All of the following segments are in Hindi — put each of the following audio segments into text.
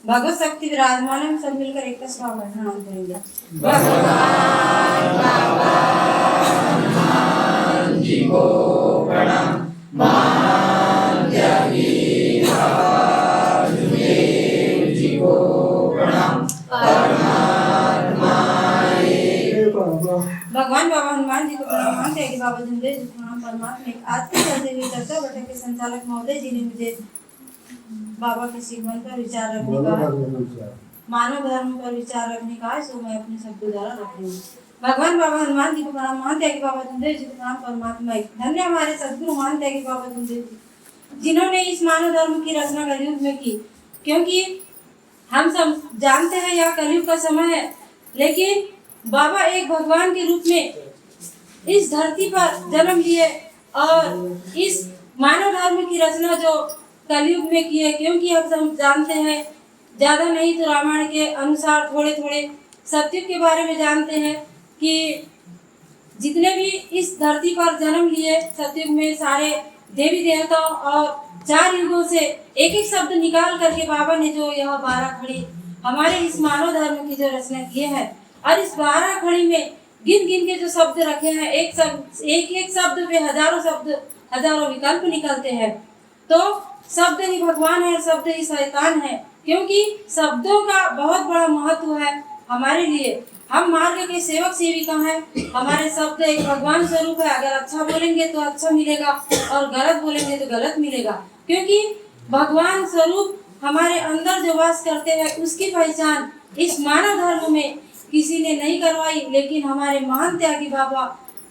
भगवत शक्ति विराजमान है। हम सब मिलकर एक प्रणाम करेंगे। भगवान बाबा हनुमान जी को प्रणाम। महादेव जी को प्रणाम। भगवान बाबा हनुमान जी को प्रणाम। मानते हैं कि बाबा जुमदेव जी को प्रणाम। परमात्मा आज की चलते हुए चर्चा बैठक के संचालक महोदय जी ने मुझे बाबा के जीवन पर विचार रखने का, मानव धर्म पर विचार रखने का है, सो मैं अपने शब्दों द्वारा रख रही हूँ। भगवान बाबा हनुमान जी को प्रणाम। मानते हैं कि बाबा जुमदेव जी को प्रणाम। परमात्मा एक धन्य हमारे सदगुरु मानते हैं कि बाबा जुमदेव जी जिन्होंने इस मानव धर्म की रचना कलयुग में की, क्योंकि हम सब जानते हैं यह कलयुग का समय है, लेकिन बाबा एक भगवान के रूप में इस धरती पर जन्म लिए और इस मानव धर्म की रचना जो कलयुग में की है। क्योंकि हम सब जानते हैं, ज्यादा नहीं तो रामायण के अनुसार थोड़े थोड़े सत्युग के बारे में जानते हैं कि जितने भी इस धरती पर जन्म लिए सत्युग में सारे देवी देवताओं और 4 युगों से एक एक शब्द निकाल करके बाबा ने जो यह 12 खड़ी हमारे इस मानव धर्म की जो रचना की है, और इस 12 खड़ी में गिन गिन के जो शब्द रखे हैं, एक शब्द पे हजारों शब्द, हजारों विकल्प निकलते हैं। तो शब्द ही भगवान है, शब्द ही शैतान है, क्योंकि शब्दों का बहुत बड़ा महत्व है हमारे लिए। हम मार्ग के सेवक सेविका हैं। हमारे शब्द एक भगवान स्वरूप है। अगर अच्छा बोलेंगे तो अच्छा मिलेगा और गलत बोलेंगे तो गलत मिलेगा, क्योंकि भगवान स्वरूप हमारे अंदर जो वास करते हैं उसकी पहचान इस मानव धर्म में किसी ने नहीं करवाई, लेकिन हमारे महान त्यागी बाबा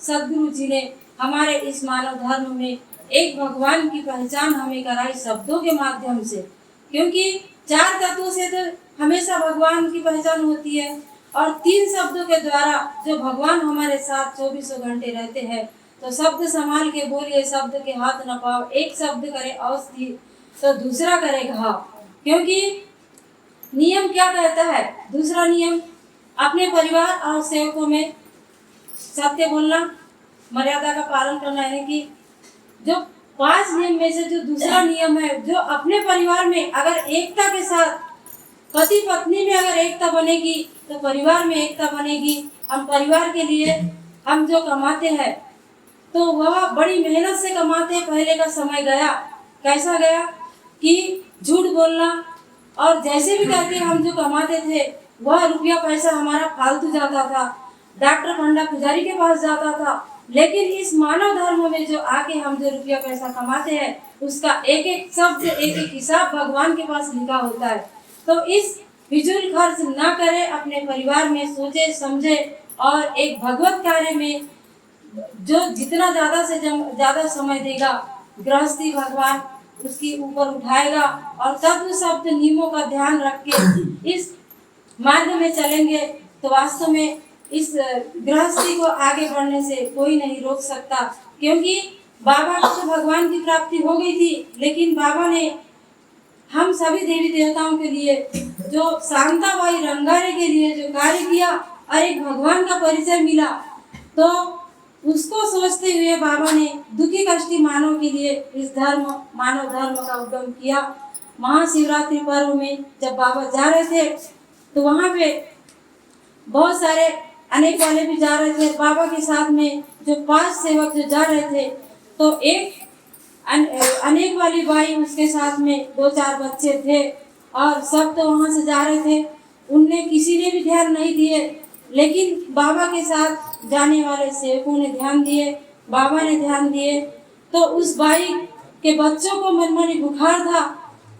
सदगुरु जी ने हमारे इस मानव धर्म में एक भगवान की पहचान हमें कराई शब्दों के माध्यम से। क्योंकि 4 तत्वों से तो हमेशा भगवान की पहचान होती है, और 3 शब्दों के द्वारा जो भगवान हमारे साथ 24 घंटे रहते हैं। तो शब्द संभाल के बोलिए, शब्द के हाथ न पाओ। एक शब्द करे औषधि तो दूसरा करे घाव। क्योंकि नियम क्या कहता है? दूसरा नियम अपने परिवार और सेवकों में सत्य बोलना, मर्यादा का पालन करना, यानी कि जो 5 नियम में से जो दूसरा नियम है, जो अपने परिवार में अगर एकता के साथ पति पत्नी में अगर एकता बनेगी तो परिवार में एकता बनेगी। हम परिवार के लिए हम जो कमाते हैं तो वह बड़ी मेहनत से कमाते हैं। पहले का समय गया, कैसा गया कि झूठ बोलना और जैसे भी करके हम जो कमाते थे वह रुपया पैसा हमारा फालतू जाता था, डॉक्टर पंडा पुजारी के पास जाता था। लेकिन इस मानव धर्म में जो आके हम जो रुपया पैसा कमाते हैं उसका एक एक शब्द, एक एक हिसाब भगवान के पास लिखा होता है। तो इस फिजूल खर्च ना करें, अपने परिवार में सोचे समझे और एक भगवत कार्य में जो जितना ज्यादा से ज्यादा समय देगा गृहस्थी भगवान उसकी ऊपर उठाएगा। और तत्व शब्द नियमों का ध्यान रख के इस मार्ग में चलेंगे तो वास्तव में इस गृहस्थी को आगे बढ़ने से कोई नहीं रोक सकता। क्योंकि बाबा को तो भगवान की प्राप्ति हो गई थी, लेकिन बाबा ने हम सभी देवी देवताओं के लिए जो शांताबाई रंगारे के लिए जो कार्य किया और एक भगवान का परिचय मिला, तो उसको सोचते हुए बाबा ने दुखी कष्टी मानव के लिए इस मानव धर्म का उद्गम किया। महाशिवरात्रि पर्व में जब बाबा जा रहे थे तो वहाँ पे बहुत सारे अनेक वाले भी जा रहे थे। बाबा के साथ में जो 5 सेवक जो जा रहे थे तो एक अनेक वाली बाई उसके साथ में 2-4 बच्चे थे और सब तो वहाँ से जा रहे थे। उनने किसी ने भी ध्यान नहीं दिए, लेकिन बाबा के साथ जाने वाले सेवकों ने ध्यान दिए, बाबा ने ध्यान दिए। तो उस बाई के बच्चों को मनमानी बुखार था,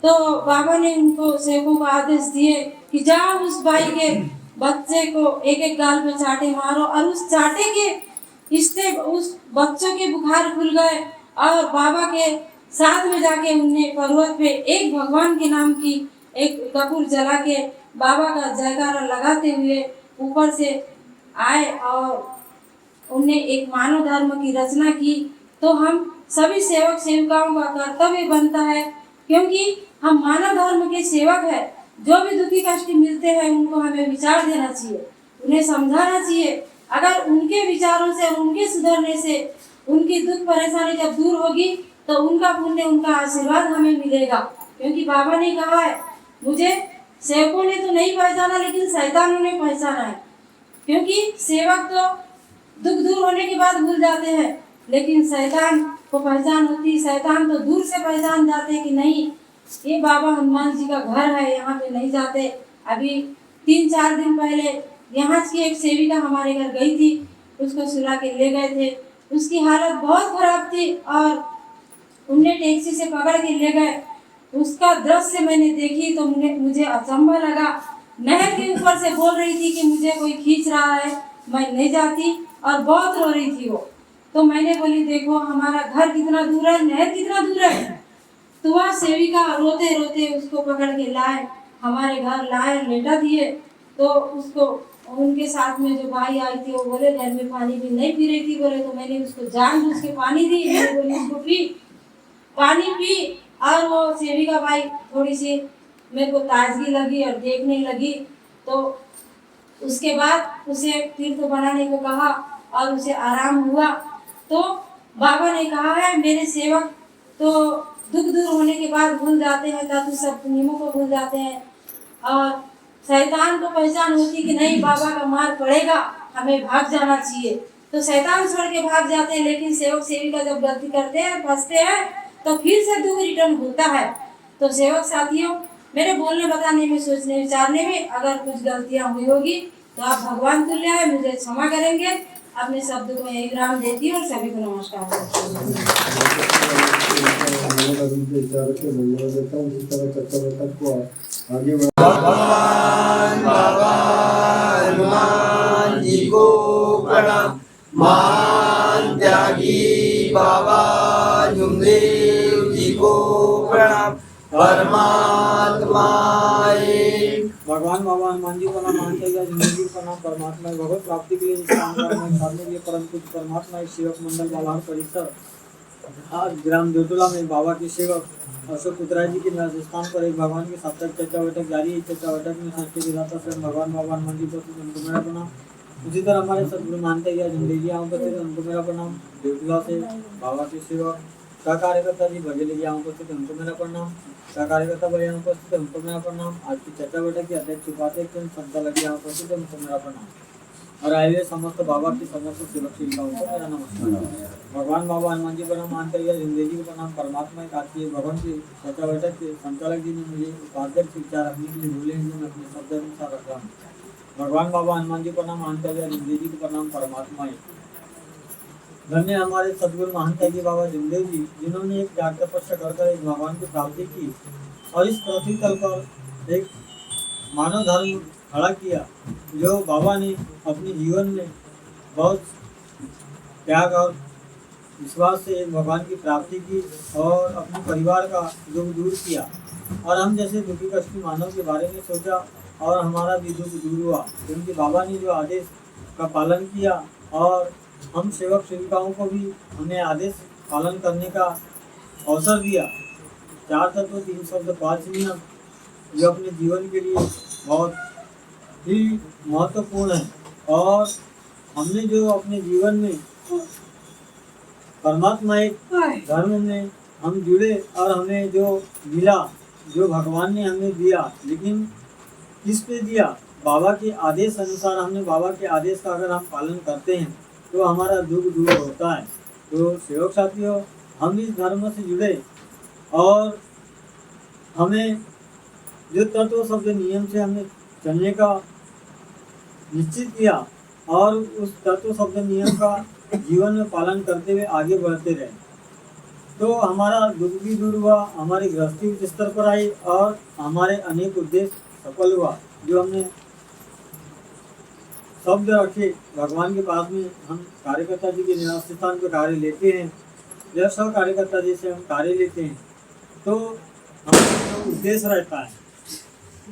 तो बाबा ने उनको सेवकों को आदेश दिए कि जाओ उस बाई के बच्चे को एक एक गाल पे चाटे मारो। और उस चाटे के इससे उस बच्चों के बुखार खुल गए और बाबा के साथ में जाके उनने पर्वत पे एक भगवान के नाम की एक कपूर जला के बाबा का जयकारा लगाते हुए ऊपर से आए और उनने एक मानव धर्म की रचना की। तो हम सभी सेवक सेविकाओं का कर्तव्य बनता है, क्योंकि हम मानव धर्म के सेवक हैं। जो भी दुखी कष्ट मिलते हैं उनको हमें विचार देना चाहिए, उन्हें समझाना चाहिए। अगर उनके विचारों से और उनके सुधरने से उनकी दुख परेशानी जब दूर होगी तो उनका पुण्य, उनका आशीर्वाद हमें मिलेगा। क्योंकि बाबा ने कहा है, मुझे सेवकों ने तो नहीं पहचाना, लेकिन शैतानों ने पहचाना है। क्योंकि सेवक तो दुख दूर होने के बाद भूल जाते हैं, लेकिन शैतान को पहचान होती है। शैतान तो दूर से पहचान जाते हैं कि नहीं, ये बाबा हनुमान जी का घर है, यहाँ पे नहीं जाते। अभी 3-4 दिन पहले यहाँ की एक सेविका हमारे घर गई थी, उसको सुला के ले गए थे। उसकी हालत बहुत खराब थी और उन्हें टैक्सी से पकड़ के ले गए। उसका दृश्य मैंने देखी तो मुझे अचंभा लगा। नहर के ऊपर से बोल रही थी कि मुझे कोई खींच रहा है, मैं नहीं जाती, और बहुत रो रही थी वो। तो मैंने बोली देखो हमारा घर कितना दूर है, नहर कितना दूर है। तो वह सेविका रोते रोते उसको पकड़ के लाए, हमारे घर लाए, लेटा दिए। तो उसको उनके साथ में जो भाई आई थी वो बोले घर में पानी भी नहीं पी रही थी, बोले तो मैंने उसको जानबूझ के पानी दी। मैंने बोली उसको पी, पानी पी। और वो सेविका भाई थोड़ी सी मेरे को ताजगी लगी और देखने लगी। तो उसके बाद उसे फिर तो बनाने को कहा और उसे आराम हुआ। तो बाबा ने कहा है मेरे सेवक तो दुख दूर होने के बाद भूल जाते हैं, ताकि सब नियमों को भूल जाते हैं। और शैतान को पहचान होती कि नहीं बाबा का मार पड़ेगा, हमें भाग जाना चाहिए। तो शैतान छोड़ के भाग जाते हैं, लेकिन सेवक सेविका जब गलती करते हैं, फंसते हैं, तो फिर से दुख रिटर्न होता है। तो सेवक साथियों, मेरे बोलने बताने में, सोचने विचारने में अगर कुछ गलतियां हुई होगी तो आप भगवान तुल्य है, मुझे क्षमा करेंगे। अपने शब्द को यही विराम देती हूँ और सभी को नमस्कार भगवान बाबा हनुमान जी को प्रणाम। महान त्यागी बाबा जुमदेव जी को प्रणाम। परमात्मा भगवान बाबा हनुमान जी को नाम मानते गया, जिंदगी का नाम परमात्मा भगवत प्राप्ति के लिए साधने के लिए परम कुछ परमात्मा सेवक मंडल बालार परिसर आज ग्राम जोटोला में बाबा के सेवक अशोक पुत्रा जी के निवास स्थान पर एक भगवान की साप्ताहिक चर्चा बैठक जारी है। चर्चा बैठक में संस्कृत विधाता स्वयं भगवान बाबा हनुमान जी को उनको मेरा प्रणाम। उसी तरह हमारे सदगुरु मानते गया जिंदगी उपस्थित उनको मेरा प्रणाम। जोटोला से बाबा के सेवक का कार्यकर्ता जी बघेली जी उपस्थित उनको मेरा प्रणाम। का कार्यकर्ता भैया उपस्थित उनको मेरा प्रणाम। आज की चर्चा बैठक के अध्यक्ष उपाध्यक्ष संचालक यहाँ उपस्थित उनको मेरा प्रणाम। और आए हुए समस्त बाबा की समस्त सेवक सेविकाओं को मेरा नमस्कार। भगवान बाबा हनुमान जी प्रणाम मानते हुए जिंदगी को प्रणाम। परमात्मा एक आज की भगवान की चर्चा बैठक के संचालक जी ने मुझे उपाध्यक्ष विचार रखने के लिए बोले हैं, मैं अपने शब्द अनुसार रख रहा हूँ। भगवान बाबा हनुमान जी प्रणाम मानते हुए जिंदगी को प्रणाम। परमात्मा धन्य हमारे सदगुरु महंत जी बाबा जमदेव जी, जिन्होंने एक त्याग तपस्या कर एक भगवान की प्राप्ति की और इस पृथ्वी तल पर एक मानव धर्म खड़ा किया। जो बाबा ने अपने जीवन में बहुत त्याग और विश्वास से एक भगवान की प्राप्ति की और अपने परिवार का दुख दूर किया। और हम जैसे दुखी कष्टी मानव के बारे में सोचा और हमारा भी दुख दूर हुआ, क्योंकि बाबा ने जो आदेश का पालन किया और हम सेवक सेविकाओं को भी उन्हें आदेश पालन करने का अवसर दिया। 4 तत्व 3 शब्द 5 नियम जो अपने जीवन के लिए बहुत ही महत्वपूर्ण है। और हमने जो अपने जीवन में परमात्मा एक धर्म में हम जुड़े और हमें जो मिला, जो भगवान ने हमें दिया, लेकिन किस पे दिया? बाबा के आदेश अनुसार हमने बाबा के आदेश का अगर हम पालन करते हैं तो हमारा दुख दूर होता है। तो सेवक साथियों, हम इस धर्म से जुड़े और हमें जो तत्व शब्द नियम से हमें चलने का निश्चित किया और उस तत्व शब्द नियम का जीवन में पालन करते हुए आगे बढ़ते रहे, तो हमारा दुख भी दूर हुआ, हमारी गृहस्थी उच्च स्तर पर आई और हमारे अनेक उद्देश्य सफल हुआ। जो हमने शब्द रखे भगवान के पास में, हम कार्यकर्ता जी के निवास स्थान पर कार्य लेते हैं या सब कार्यकर्ता जी से हम कार्य लेते हैं, तो हमारा उद्देश्य रहता है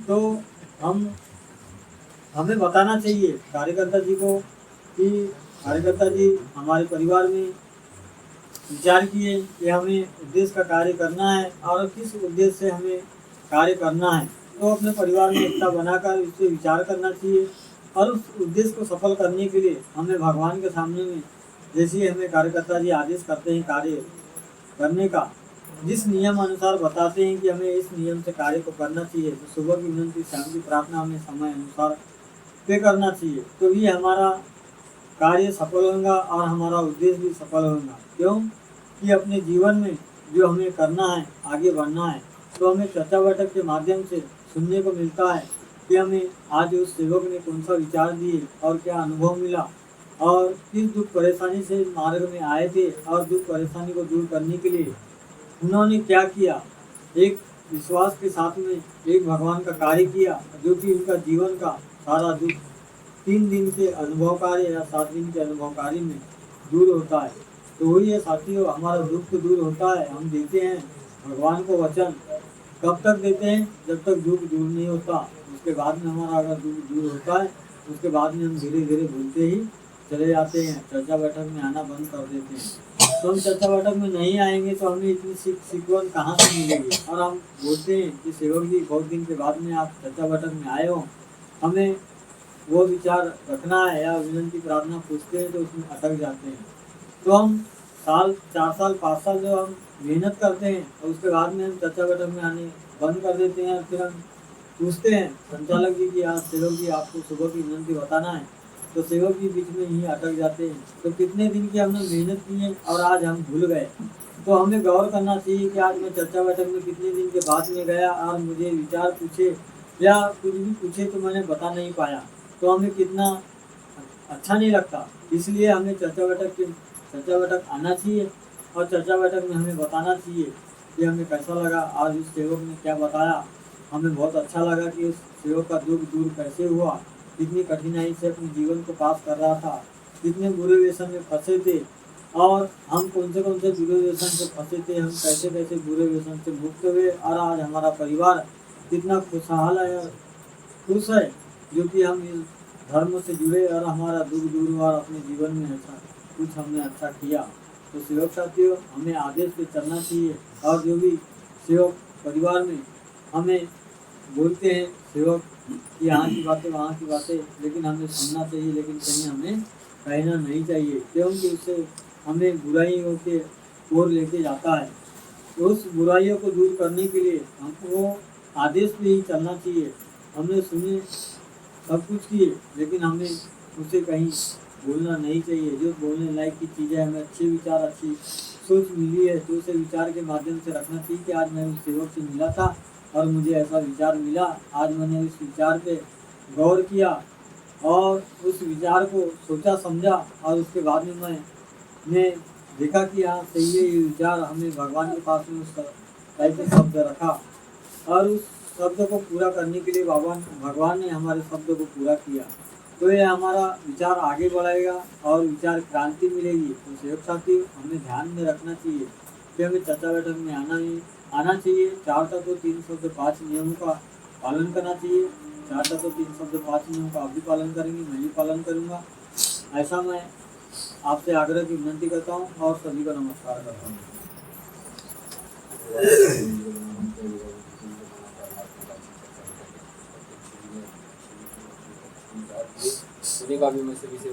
तो हमें बताना चाहिए कार्यकर्ता जी को कि कार्यकर्ता जी हमारे परिवार में विचार किए कि हमें उद्देश्य का कार्य करना है और किस उद्देश्य से हमें कार्य करना है, तो अपने परिवार में एकता बनाकर इससे विचार करना चाहिए। और उस उद्देश्य को सफल करने के लिए हमें भगवान के सामने में जैसे हमें कार्यकर्ता जी आदेश करते हैं कार्य करने का, जिस नियम अनुसार बताते हैं कि हमें इस नियम से कार्य को करना चाहिए, तो सुबह की विनती, शाम की प्रार्थना हमें समय अनुसार पे करना चाहिए, तो ये हमारा कार्य सफल होगा और हमारा उद्देश्य भी सफल होगा। क्यों कि अपने जीवन में जो हमें करना है, आगे बढ़ना है, तो हमें चर्चा बैठक के माध्यम से सुनने को मिलता है कि हमें आज उस सेवक ने कौन सा विचार दिए और क्या अनुभव मिला और किस दुख परेशानी से मार्ग में आए थे और दुख परेशानी को दूर करने के लिए उन्होंने क्या किया। एक विश्वास के साथ में एक भगवान का कार्य किया जो कि उनका जीवन का सारा दुख 3 दिन के अनुभवकारी या 7 दिन के अनुभवकारी में दूर होता है। तो वही है साथियों, हमारा दुख तो दूर होता है। हम देते हैं भगवान को वचन, कब तक देते हैं? जब तक दुख दूर नहीं होता। उसके बाद में हमारा अगर दुख दूर होता है, उसके बाद में हम धीरे धीरे भूलते ही चले जाते हैं, चर्चा बैठक में आना बंद कर देते हैं। तो हम चर्चा बैठक में नहीं आएंगे तो हमें इतनी सीखवन कहाँ से मिलेगी। और हम बोलते हैं कि सेवक जी बहुत दिन के बाद में आप चर्चा बैठक में आए हो, हमें वो विचार रखना है या विनती प्रार्थना पूछते हैं तो उसमें अटक जाते हैं। तो हम 4 साल 5 साल जो हम मेहनत करते हैं और उसके बाद में हम चर्चा बैठक में आने बंद कर देते हैं। फिर हम पूछते हैं संचालक जी कि आज सेवक जी आपको सुबह की विनती बताना है, तो सेवक जी बीच में ही अटक जाते हैं। तो कितने दिन की हमने मेहनत की है और आज हम भूल गए। तो हमें गौर करना चाहिए कि आज मैं चर्चा बैठक में कितने दिन के बाद में गया और मुझे विचार पूछे या कुछ भी पूछे तो मैंने बता नहीं पाया, तो हमें कितना अच्छा नहीं लगता। इसलिए हमें चर्चा बैठक आना चाहिए और चर्चा बैठक में हमें बताना चाहिए कि हमें कैसा लगा, आज उस सेवक ने क्या बताया, हमें बहुत अच्छा लगा कि उस सेवक का दुख दूर कैसे हुआ, कितनी कठिनाई से अपने जीवन को पास कर रहा था, कितने बुरे व्यसन में फंसे थे और हम कौन से बुरे व्यसन से फंसे थे, हम कैसे कैसे बुरे व्यसन से मुक्त हुए और आज हमारा परिवार कितना खुशहाल है, खुश है, जो कि हम इस धर्म से जुड़े और हमारा दुख दूर हुआ और अपने जीवन में अच्छा कुछ हमने अच्छा किया। तो सेवक साथियों, हमें आदेश पे चलना चाहिए। और जो भी सेवक परिवार में हमें बोलते हैं सेवक कि यहाँ की बातें वहाँ की बातें, लेकिन हमें सुनना चाहिए, लेकिन कहीं हमें कहना नहीं चाहिए, क्योंकि उससे हमें बुराइयों के ओर लेके जाता है। तो उस बुराइयों को दूर करने के लिए हमको आदेश पे ही चलना चाहिए। हमने सुने सब कुछ किए, लेकिन हमें उसे कहीं बोलना नहीं चाहिए। जो बोलने लायक की चीज़ें हमें अच्छे विचार, अच्छी सोच मिली है, तो उसे विचार के माध्यम से रखना चाहिए कि आज मैं उस सेवक से मिला था और मुझे ऐसा विचार मिला, आज मैंने उस विचार पे गौर किया और उस विचार को सोचा समझा और उसके बाद में मैंने देखा कि हाँ सही है ये विचार। हमें भगवान के पास में उस टाइप के शब्द रखा और उस शब्द को पूरा करने के लिए भगवान ने हमारे शब्द को पूरा किया। तो ये हमारा विचार आगे बढ़ाएगा और विचार क्रांति मिलेगी। तो सेवक साथी, हमें ध्यान में रखना चाहिए कि हमें चर्चा बैठक में आना चाहिए। 4 तत्व 3 शब्द 5 नियमों का पालन करना चाहिए। 4 तत्व 3 शब्द 5 नियमों का आप भी पालन करेंगे, मैं भी पालन करूँगा, ऐसा मैं आपसे आग्रह की विनती करता हूँ और सभी को नमस्कार करता हूँ। का भी मैं सभी से